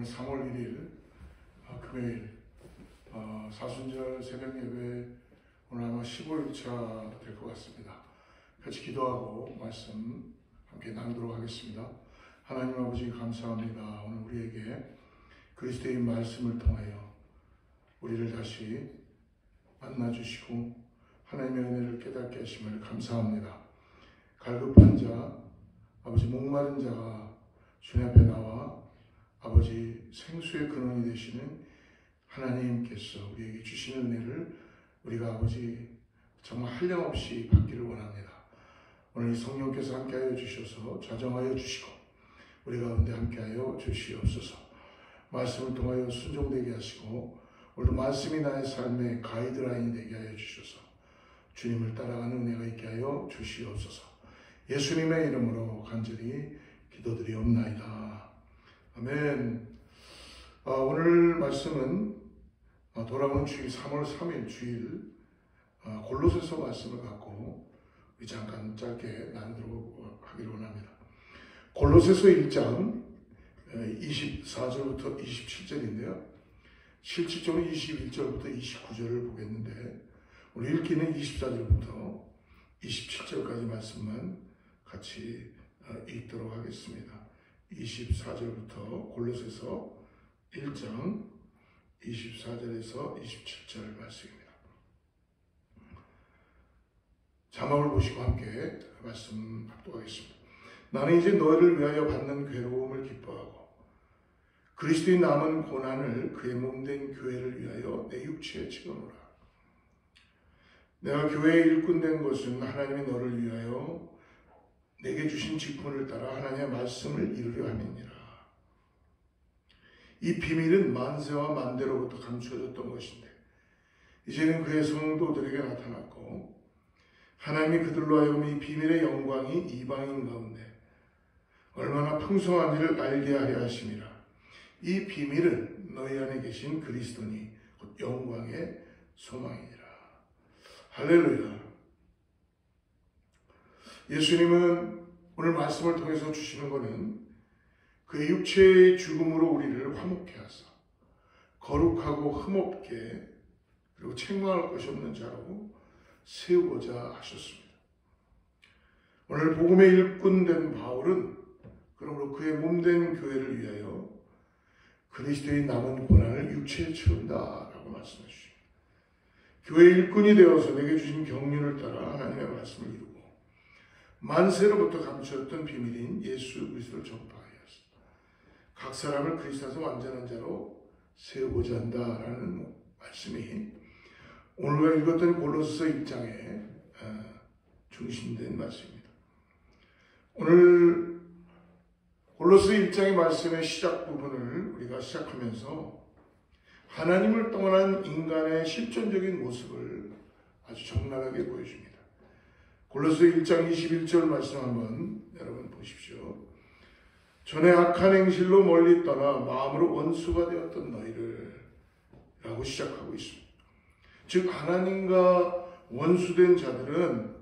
3월 1일 금요일 사순절 새벽 예배 오늘 아마 15일차 될 것 같습니다. 같이 기도하고 말씀 함께 나누도록 하겠습니다. 하나님 아버지 감사합니다. 오늘 우리에게 그리스도의 말씀을 통하여 우리를 다시 만나주시고 하나님의 은혜를 깨닫게 하심을 감사합니다. 갈급한 자, 아버지 목마른 자가 주님 앞에 나와 아버지 생수의 근원이 되시는 하나님께서 우리에게 주시는 은혜를 우리가 아버지 정말 한량없이 받기를 원합니다. 오늘 이 성령께서 함께하여 주셔서 좌정하여 주시고 우리 가운데 함께하여 주시옵소서. 말씀을 통하여 순종되게 하시고 오늘도 말씀이 나의 삶의 가이드라인이 되게 하여 주셔서 주님을 따라가는 은혜가 있게 하여 주시옵소서. 예수님의 이름으로 간절히 기도드리옵나이다. 아멘. 오늘 말씀은 돌아오는 주일 3월 3일 주일 골로새서 말씀을 갖고 우리 잠깐 짧게 나누도록 하기를 원합니다. 골로새서 1장 24절부터 27절인데요. 실질적으로 21절부터 29절을 보겠는데 오늘 읽기는 24절부터 27절까지 말씀만 같이 읽도록 하겠습니다. 24절부터 골로새서 1장 24절에서 27절 말씀입니다. 자막을 보시고 함께 말씀 합독하겠습니다. 나는 이제 너희를 위하여 받는 괴로움을 기뻐하고 그리스도의 남은 고난을 그의 몸된 교회를 위하여 내 육체에 치르노라. 내가 교회의 일꾼 된 것은 하나님이 너를 위하여 내게 주신 직분을 따라 하나님의 말씀을 이루려 함이니라. 이 비밀은 만세와 만대로부터 감추어졌던 것인데 이제는 그의 성도들에게 나타났고 하나님이 그들로 하여금 이 비밀의 영광이 이방인 가운데 얼마나 풍성한지를 알게 하려 하심이라. 이 비밀은 너희 안에 계신 그리스도니 곧 영광의 소망이니라. 할렐루야. 예수님은 오늘 말씀을 통해서 주시는 것은 그의 육체의 죽음으로 우리를 화목케 하사 거룩하고 흠없게 그리고 책망할 것이 없는 자로 세우고자 하셨습니다. 오늘 복음의 일꾼 된 바울은 그러므로 그의 몸된 교회를 위하여 그리스도의 남은 고난을 육체에 치른다라고 말씀해 주십니다. 교회의 일꾼이 되어서 내게 주신 경륜을 따라 하나님의 말씀을 이루고 만세로부터 감추었던 비밀인 예수 그리스도를 전파하여서 각 사람을 그리스도 안에서 완전한 자로 세우고자 한다라는 말씀이 오늘 읽었던 골로새서 1장에 중심된 말씀입니다. 오늘 골로새 1장의 말씀의 시작 부분을 우리가 시작하면서 하나님을 떠난 인간의 실존적인 모습을 아주 적나라하게 보여줍니다. 골로새 1장 21절 말씀 한번 여러분 보십시오. 전에 악한 행실로 멀리 떠나 마음으로 원수가 되었던 너희를 라고 시작하고 있습니다. 즉 하나님과 원수된 자들은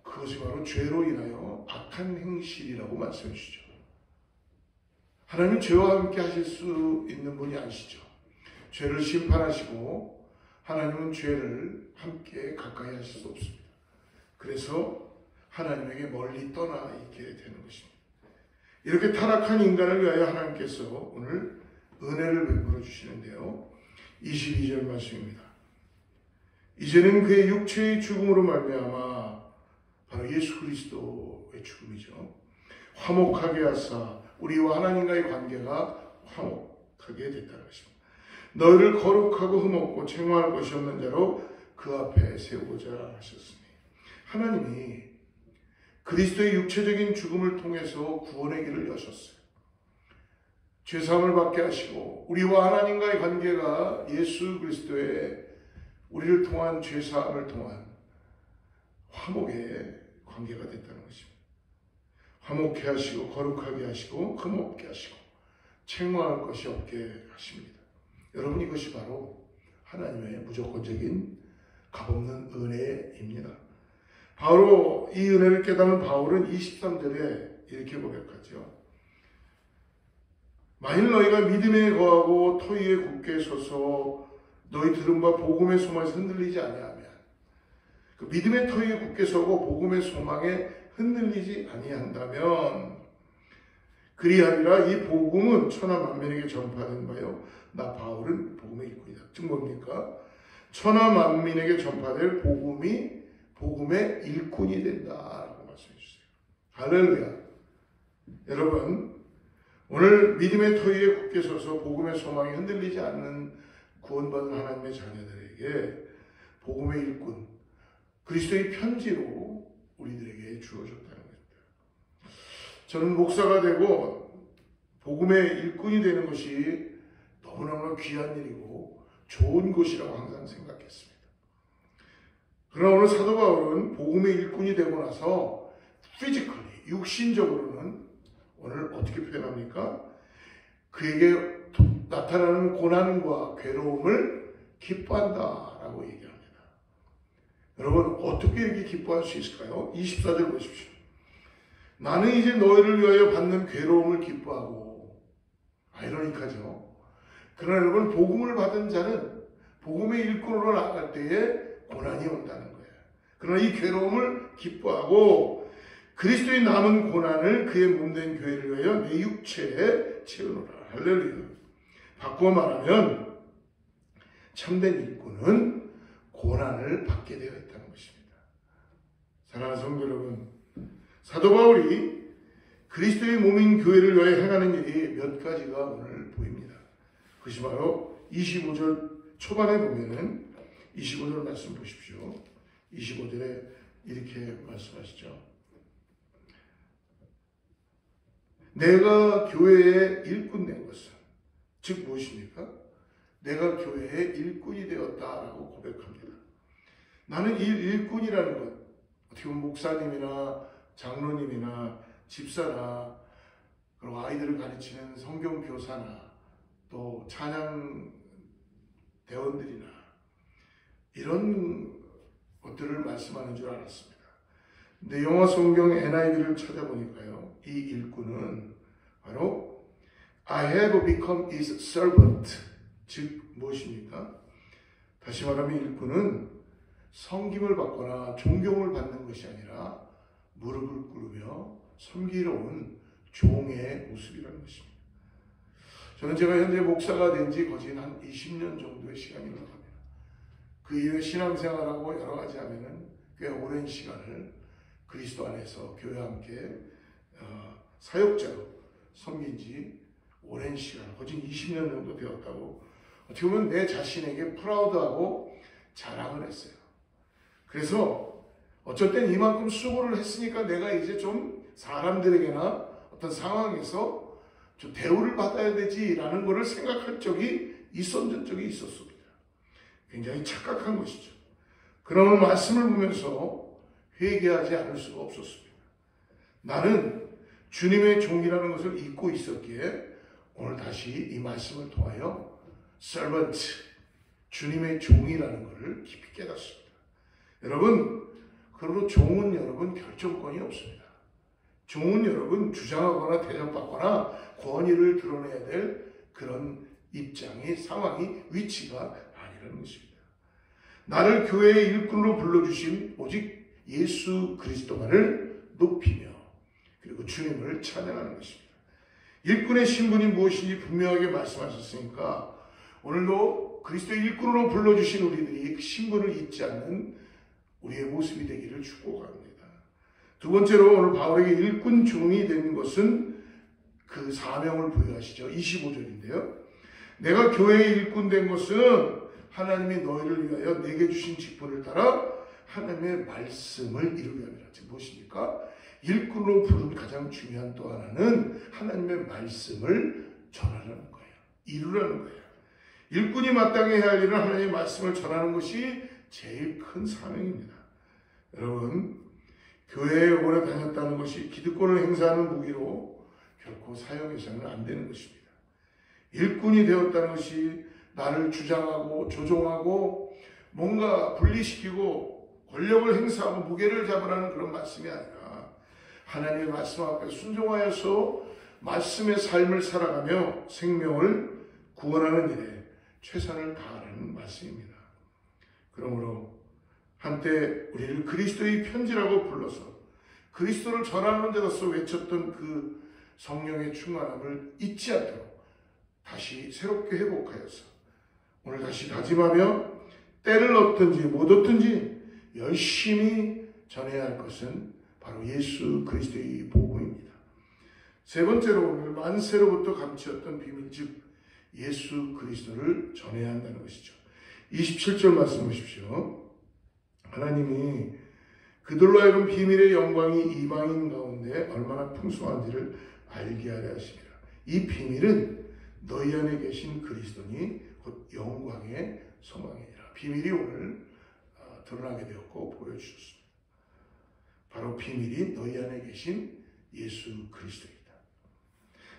그것이 바로 죄로 인하여 악한 행실이라고 말씀해 주시죠. 하나님은 죄와 함께 하실 수 있는 분이 아니시죠. 죄를 심판하시고 하나님은 죄를 함께 가까이 하실 수 없습니다. 그래서 하나님에게 멀리 떠나 있게 되는 것입니다. 이렇게 타락한 인간을 위하여 하나님께서 오늘 은혜를 베풀어 주시는데요. 22절 말씀입니다. 이제는 그의 육체의 죽음으로 말미암아 바로 예수 그리스도의 죽음이죠. 화목하게 하사 우리와 하나님과의 관계가 화목하게 됐다는 것입니다. 너희를 거룩하고 흠없고 책망할 것이 없는 자로 그 앞에 세우고자 하셨으니 하나님이 그리스도의 육체적인 죽음을 통해서 구원의 길을 여셨어요. 죄사함을 받게 하시고 우리와 하나님과의 관계가 예수 그리스도의 우리를 통한 죄사함을 통한 화목의 관계가 됐다는 것입니다. 화목케 하시고 거룩하게 하시고 흠없게 하시고 책망할 것이 없게 하십니다. 여러분 이것이 바로 하나님의 무조건적인 값없는 은혜입니다. 바로 이 은혜를 깨달은 바울은 23절에 이렇게 고백하죠. 만일 너희가 믿음에 거하고 터 위에 굳게 서서 너희 들음과 복음의 소망에서 흔들리지 아니하면, 그 믿음의 터 위에 굳게 서고 복음의 소망에 흔들리지 아니한다면 그리하리라. 이 복음은 천하 만민에게 전파된 바요 나 바울은 복음의 일꾼이다. 즉 뭡니까? 천하 만민에게 전파될 복음이 복음의 일꾼이 된다라고 말씀해 주세요. 할렐루야. 여러분, 오늘 믿음의 터 위에 굳게 서서 복음의 소망이 흔들리지 않는 구원받은 하나님의 자녀들에게 복음의 일꾼, 그리스도의 편지로 우리들에게 주어졌다는 겁니다. 저는 목사가 되고 복음의 일꾼이 되는 것이 너무너무 귀한 일이고 좋은 것이라고 항상 생각했습니다. 그러나 오늘 사도 바울은 복음의 일꾼이 되고 나서 physically, 육신적으로는 오늘 어떻게 표현합니까? 그에게 나타나는 고난과 괴로움을 기뻐한다라고 얘기합니다. 여러분, 어떻게 이렇게 기뻐할 수 있을까요? 24절 보십시오. 나는 이제 너희를 위하여 받는 괴로움을 기뻐하고. 아이러니하죠. 그러나 여러분, 복음을 받은 자는 복음의 일꾼으로 나갈 때에 고난이 온다는 거예요. 그러나 이 괴로움을 기뻐하고 그리스도의 남은 고난을 그의 몸된 교회를 위하여 내 육체에 채우노라. 할렐루야. 바꾸어 말하면 참된 일꾼은 고난을 받게 되어 있다는 것입니다. 사랑하는 성도 여러분, 사도 바울이 그리스도의 몸인 교회를 위하여 행하는 일이 몇 가지가 오늘 보입니다. 그것이 바로 25절 초반에 보면은 25절 말씀 보십시오. 25절에 이렇게 말씀하시죠. 내가 교회의 일꾼 된 것은, 즉 무엇입니까? 내가 교회의 일꾼이 되었다라고 고백합니다. 나는 이 일꾼이라는 것, 어떻게 보면 목사님이나 장로님이나 집사나 그리고 아이들을 가르치는 성경 교사나 또 찬양 대원들이나 이런 것들을 말씀하는 줄 알았습니다. 근데 영어 성경 NIV를 찾아보니까요, 이 일꾼은 바로 I have become his servant, 즉 무엇입니까? 다시 말하면 일꾼은 섬김을 받거나 존경을 받는 것이 아니라 무릎을 꿇으며 섬기러 온 종의 모습이라는 것입니다. 저는 제가 현재 목사가 된 지 거진 한 20년 정도의 시간이 흘러갑니다. 그 이후에 신앙생활하고 여러 가지 하면은 꽤 오랜 시간을 그리스도 안에서 교회와 함께 사역자로 섬긴 지 오랜 시간, 거진 20년 정도 되었다고 어떻게 보면 내 자신에게 프라우드하고 자랑을 했어요. 그래서 어쩔 땐 이만큼 수고를 했으니까 내가 이제 좀 사람들에게나 어떤 상황에서 좀 대우를 받아야 되지라는 것을 생각할 적이 있었던 적이 있었습니다. 굉장히 착각한 것이죠. 그러나 오늘 말씀을 보면서 회개하지 않을 수가 없었습니다. 나는 주님의 종이라는 것을 잊고 있었기에 오늘 다시 이 말씀을 통하여 servant, 주님의 종이라는 것을 깊이 깨닫습니다. 여러분, 그러므로 종은 여러분 결정권이 없습니다. 종은 여러분 주장하거나 대접받거나 권위를 드러내야 될 그런 입장이, 상황이, 위치가 아니라는 것입니다. 나를 교회의 일꾼으로 불러주신 오직 예수 그리스도만을 높이며 그리고 주님을 찬양하는 것입니다. 일꾼의 신분이 무엇인지 분명하게 말씀하셨으니까 오늘도 그리스도의 일꾼으로 불러주신 우리들이 그 신분을 잊지 않는 우리의 모습이 되기를 축복합니다. 두 번째로 오늘 바울에게 일꾼 종이 된 것은 그 사명을 부여하시죠. 25절인데요. 내가 교회의 일꾼 된 것은 하나님이 너희를 위하여 내게 주신 직분을 따라 하나님의 말씀을 이루려 함이라. 즉 무엇입니까? 일꾼으로 부른 가장 중요한 또 하나는 하나님의 말씀을 전하라는 거예요. 이루라는 거예요. 일꾼이 마땅히 해야 할 일은 하나님의 말씀을 전하는 것이 제일 큰 사명입니다. 여러분, 교회에 오래 다녔다는 것이 기득권을 행사하는 무기로 결코 사용해서는 안 되는 것입니다. 일꾼이 되었다는 것이 나를 주장하고 조종하고 뭔가 분리시키고 권력을 행사하고 무게를 잡으라는 그런 말씀이 아니라 하나님의 말씀 앞에 순종하여서 말씀의 삶을 살아가며 생명을 구원하는 일에 최선을 다하는 말씀입니다. 그러므로 한때 우리를 그리스도의 편지라고 불러서 그리스도를 전하는 자로서 외쳤던 그 성령의 충만함을 잊지 않도록 다시 새롭게 회복하여서 오늘 다시 다짐하며 때를 얻든지 못 얻든지 열심히 전해야 할 것은 바로 예수 그리스도의 복음입니다. 세 번째로 오늘 만세로부터 감추었던 비밀, 즉 예수 그리스도를 전해야 한다는 것이죠. 27절 말씀 보십시오. 하나님이 그들로 하여금 비밀의 영광이 이방인 가운데 얼마나 풍성한지를 알게 하려 하시니라. 이 비밀은 너희 안에 계신 그리스도니 곧 영광의 소망이니라. 비밀이 오늘 드러나게 되었고 보여주셨습니다. 바로 비밀이 너희 안에 계신 예수 그리스도이다.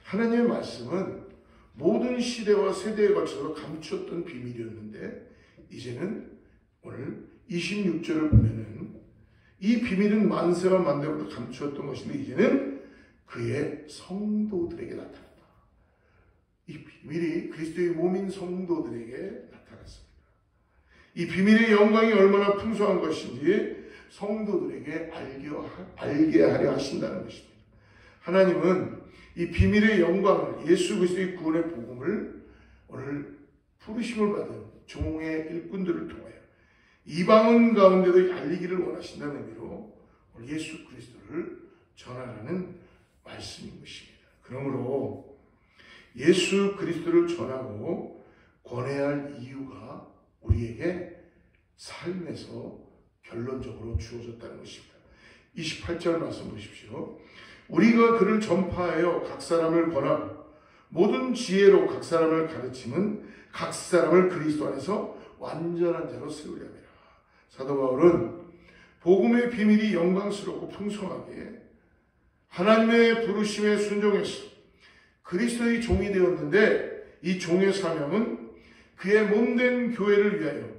하나님의 말씀은 모든 시대와 세대에 걸쳐서 감추었던 비밀이었는데 이제는 오늘 26절을 보면은 이 비밀은 만세와 만대부터 감추었던 것인데 이제는 그의 성도들에게 나타났다. 이 비밀이 그리스도의 몸인 성도들에게 나타났습니다. 이 비밀의 영광이 얼마나 풍성한 것인지 성도들에게 알게 하려 하신다는 것입니다. 하나님은 이 비밀의 영광을, 예수 그리스도의 구원의 복음을 오늘 부르심을 받은 종의 일꾼들을 통하여 이방인 가운데도 알리기를 원하신다는 의미로 오늘 예수 그리스도를 전하라는 말씀인 것입니다. 그러므로 예수 그리스도를 전하고 권해야 할 이유가 우리에게 삶에서 결론적으로 주어졌다는 것입니다. 28절 말씀 보십시오. 우리가 그를 전파하여 각 사람을 권하고 모든 지혜로 각 사람을 가르치면 각 사람을 그리스도 안에서 완전한 자로 세우려 함이라. 사도 바울은 복음의 비밀이 영광스럽고 풍성하게 하나님의 부르심에 순종해서 그리스도의 종이 되었는데 이 종의 사명은 그의 몸된 교회를 위하여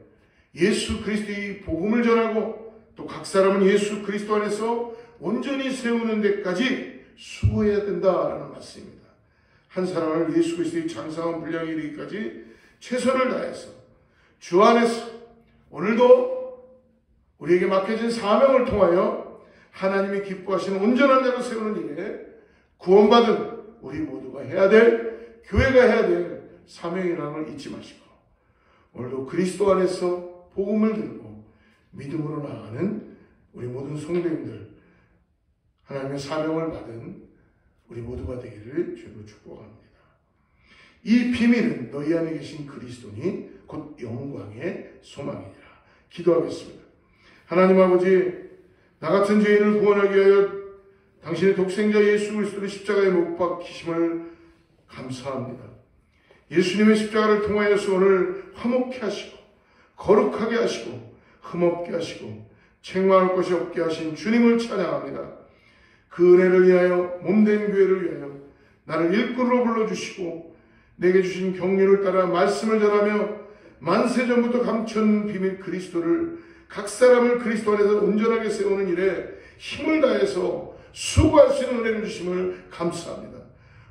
예수 그리스도의 복음을 전하고 또 각 사람은 예수 그리스도 안에서 온전히 세우는 데까지 수고해야 된다라는 말씀입니다. 한 사람을 예수 그리스도의 장성한 분량에 이르기까지 최선을 다해서 주 안에서 오늘도 우리에게 맡겨진 사명을 통하여 하나님이 기뻐하시는 온전한 자로 세우는 일에 구원받은 우리 모두가 해야 될, 교회가 해야 될 사명이라는 걸 잊지 마시고 오늘도 그리스도 안에서 복음을 들고 믿음으로 나아가는 우리 모든 성도님들, 하나님의 사명을 받은 우리 모두가 되기를 주로 축복합니다. 이 비밀은 너희 안에 계신 그리스도니 곧 영광의 소망이니라. 기도하겠습니다. 하나님 아버지, 나 같은 죄인을 구원하기 위하여 당신의 독생자 예수 그리스도를 십자가에 못 박히심을 감사합니다. 예수님의 십자가를 통하여서 오늘 화목케 하시고 거룩하게 하시고 흠없게 하시고 책망할 것이 없게 하신 주님을 찬양합니다. 그 은혜를 위하여 몸된 교회를 위하여 나를 일꾼으로 불러주시고 내게 주신 경륜을 따라 말씀을 전하며 만세전부터 감춘 비밀 그리스도를 각 사람을 그리스도 안에서 온전하게 세우는 일에 힘을 다해서 수고할 수 있는 은혜를 주심을 감사합니다.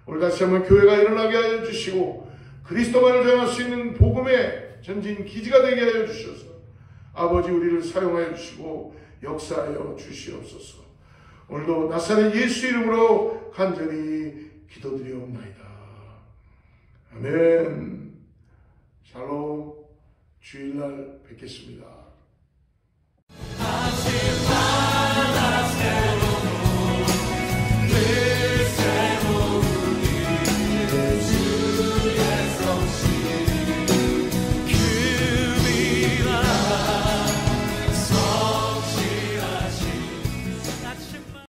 오늘 다시 한번 교회가 일어나게 하여 주시고 그리스도만을 전할 수 있는 복음의 전진 기지가 되게 하여 주셔서 아버지 우리를 사용하여 주시고 역사하여 주시옵소서. 오늘도 나사렛 예수 이름으로 간절히 기도드리옵나이다. 아멘. 샬롬. 주일날 뵙겠습니다.